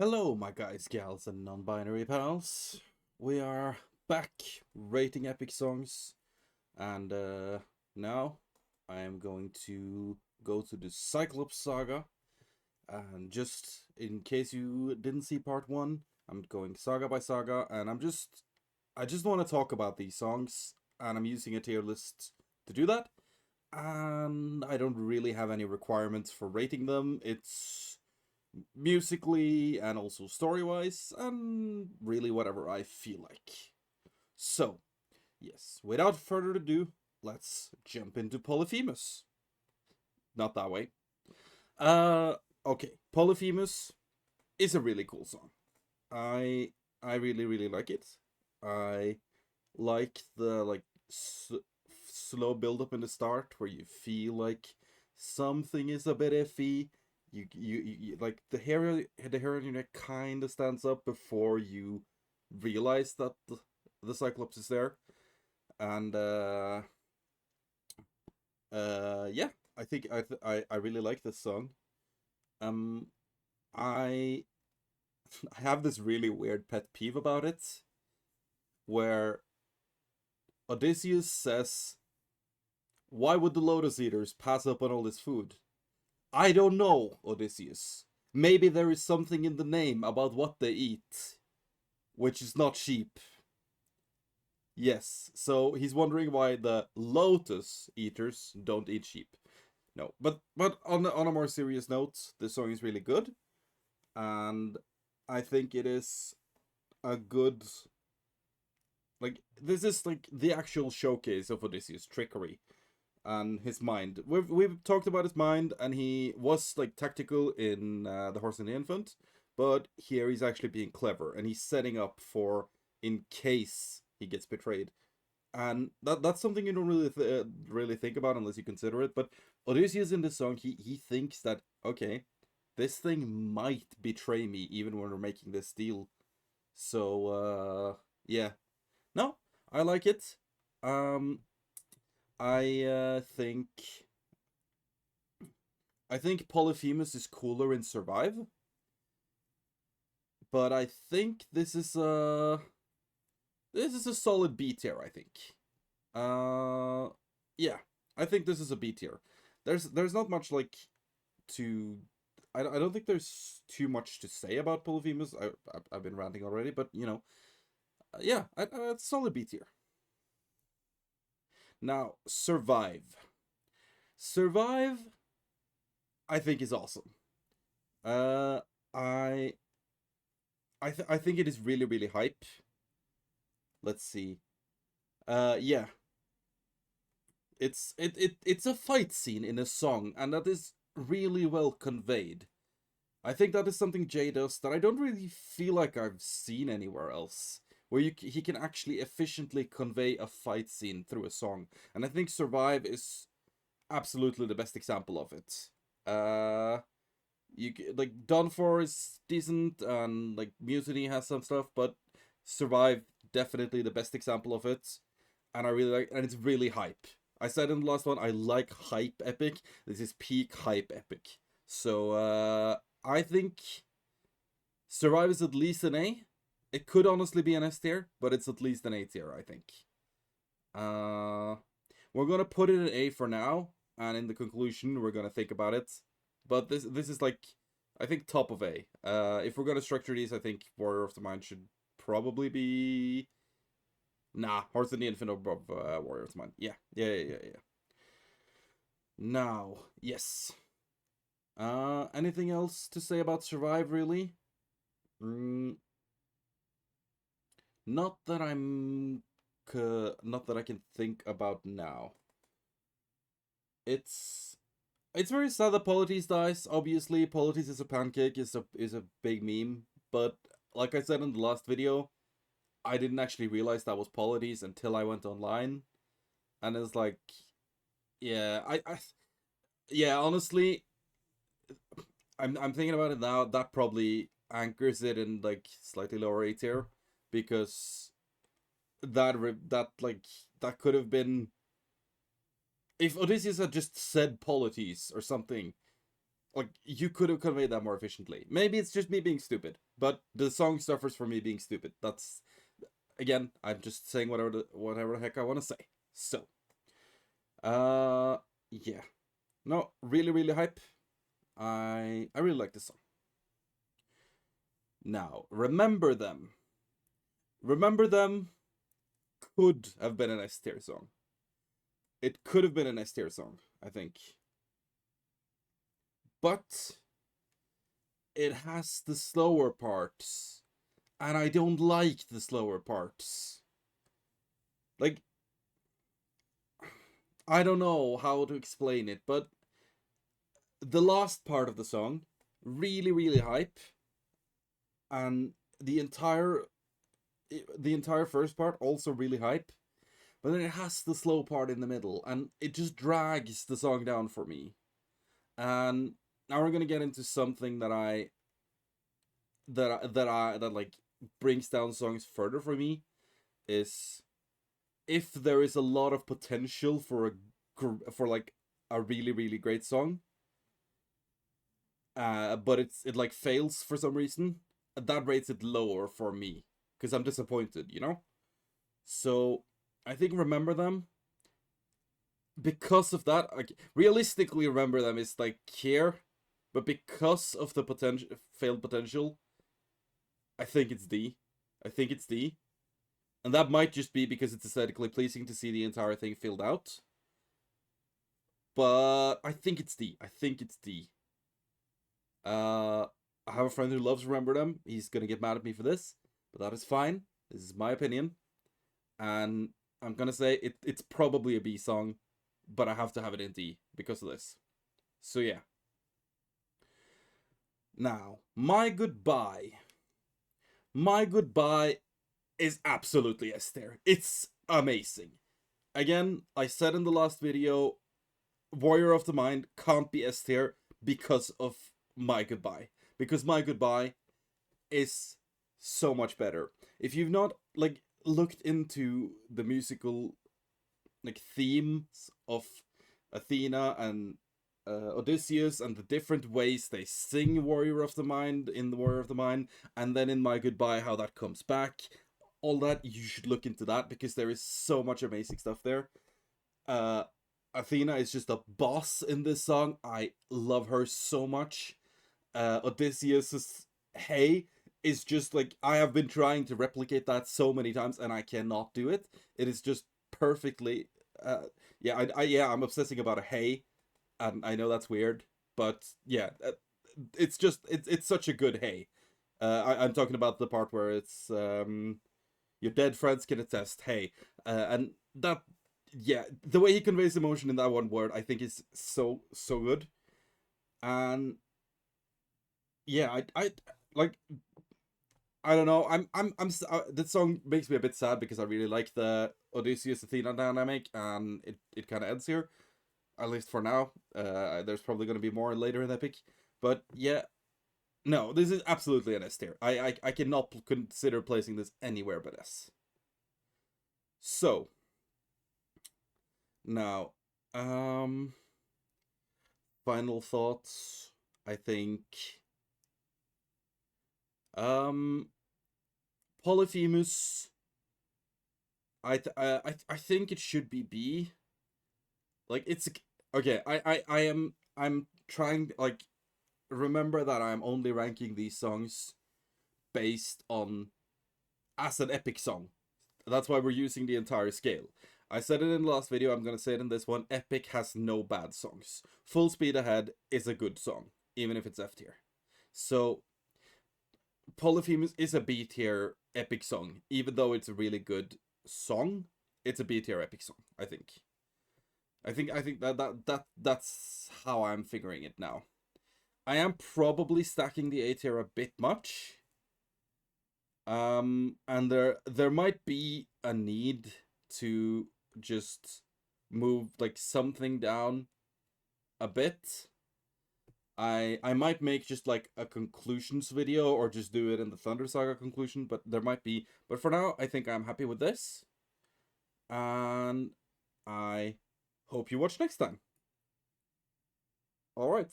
Hello, my guys, gals, and non binary pals. We are back rating epic songs, and now I am going to go to the Cyclops saga. And just in case you didn't see part one, I'm going saga by saga, and I just want to talk about these songs, and I'm using a tier list to do that. And I don't really have any requirements for rating them. It's musically and also story wise, and really whatever I feel like. So, yes, without further ado, let's jump into Polyphemus. Not that way. Uh, okay, Polyphemus is a really cool song. I I really like it. I like the slow build up in the start where you feel like something is a bit iffy. You like the hair on your neck kind of stands up before you realize that the Cyclops is there, and yeah, I think I really like this song. Um, I I have this really weird pet peeve about it, where Odysseus says, "Why would the Lotus Eaters pass up on all this food?" I don't know, Odysseus. Maybe there is something in the name about what they eat, which is not sheep. Yes, so he's wondering why the lotus eaters don't eat sheep. No, but on a more serious note, this song is really good, and I think it is a good, like, this is like the actual showcase of Odysseus' trickery and his mind. We've talked about his mind, and he was like tactical in the Horse and the Infant, but here he's actually being clever, and he's setting up for in case he gets betrayed. And that's something you don't really think about unless you consider it. But Odysseus in this song, he thinks that, okay, this thing might betray me even when we're making this deal. So yeah, no, I like it. Um, I think Polyphemus is cooler in Survive, but I think this is a solid B tier. I think. Uh, yeah, I think this is a B tier. There's not much like to. I don't think there's too much to say about Polyphemus. I've been ranting already, but yeah, it's solid B tier. Now, Survive, I think is awesome. Uh, I I think it is really hype. Let's see. Yeah, it's a fight scene in a song, and that is really well conveyed. I think that is something Jay does that I don't really feel like I've seen anywhere else, where he can actually efficiently convey a fight scene through a song, and I think Survive is absolutely the best example of it. Uh, like Done For is decent, and like Mutiny has some stuff, but Survive definitely the best example of it, and I really like, and it's really hype. I said in the last one I like hype epic. This is peak hype epic. So I think Survive is at least an A. It could honestly be an S tier, but it's at least an A tier, I think. Uh, we're gonna put it in A for now, and in the conclusion, we're gonna think about it. But this is like, I think top of A. If we're gonna structure these, I think Warrior of the Mind should probably be. Nah, Hearts of the Infinite above Warrior of the Mind. Yeah. Now, yes. Anything else to say about Survive? Really? Mm, not that not that I can think about now. It's it's very sad that Politis dies. Obviously, Politis is a pancake, is a big meme. But like I said in the last video, I didn't actually realize that was Politis until I went online, and it's like, yeah, yeah. Honestly, I'm thinking about it now. That probably anchors it in like slightly lower A tier, because that could have been if Odysseus had just said Politis or something. like you could have conveyed that more efficiently. Maybe it's just me being stupid, but the song suffers for me being stupid. That's, again, I'm just saying whatever the heck I want to say. So, uh, yeah, no, really, really hype. I really like this song. Now, remember them. Remember them could have been an S tier song. It could have been an S tier song, I think. But it has the slower parts, and I don't like the slower parts. Like, I don't know how to explain it, but the last part of the song, really, really hype, and the entire the entire first part also really hype, but then it has the slow part in the middle, and it just drags the song down for me. And now we're gonna get into something that like brings down songs further for me, is if there is a lot of potential for for like a really, really great song, but it like fails for some reason, that rates it lower for me because I'm disappointed, you know. So I think remember them because of that. Like, realistically, remember them is like care, but because of the potential failed potential, I think it's D. I think it's D. And that might just be because it's aesthetically pleasing to see the entire thing filled out. But I think it's D. I think it's D. I have a friend who loves Remember Them. He's gonna get mad at me for this, but that is fine. This is my opinion. And I'm gonna say it's probably a B song, but I have to have it in D because of this. So yeah. Now, My Goodbye. My Goodbye is absolutely S tier. It's amazing. Again, I said in the last video, Warrior of the Mind can't be S tier because of My Goodbye. Because My Goodbye is so much better. If you've not like looked into the musical like themes of Athena and Odysseus and the different ways they sing Warrior of the Mind in the Warrior of the Mind, and then in My Goodbye how that comes back, all that, you should look into that because there is so much amazing stuff there. Uh, Athena is just a boss in this song. I love her so much. Odysseus's Hey is just like, I have been trying to replicate that so many times and I cannot do it. It is just perfectly. Yeah, I'm obsessing about a Hey, and I know that's weird, but yeah, it's such a good Hey. I'm talking about the part where it's your dead friends can attest, Hey, and that, yeah, the way he conveys emotion in that one word, I think is so good. And yeah, I like, I don't know. This song makes me a bit sad because I really like the Odysseus Athena dynamic, and it kind of ends here, at least for now. There's probably going to be more later in the epic, but yeah, no, this is absolutely an S tier. I cannot consider placing this anywhere but S. So now, final thoughts. I think, um, Polyphemus. I think it should be B. Like, it's okay. I'm trying, like, remember that I'm only ranking these songs based on as an epic song. That's why we're using the entire scale. I said it in the last video, I'm gonna say it in this one. Epic has no bad songs. Full Speed Ahead is a good song, even if it's F tier. So Polyphemus is a B tier epic song, even though it's a really good song. It's a B tier epic song, I think. I think that's how I'm figuring it now. I am probably stacking the A tier a bit much. And there might be a need to just move like something down a bit. I might make just like a conclusions video or just do it in the Thunder Saga conclusion, but there might be. But for now, I think I'm happy with this. And I hope you watch next time. All right.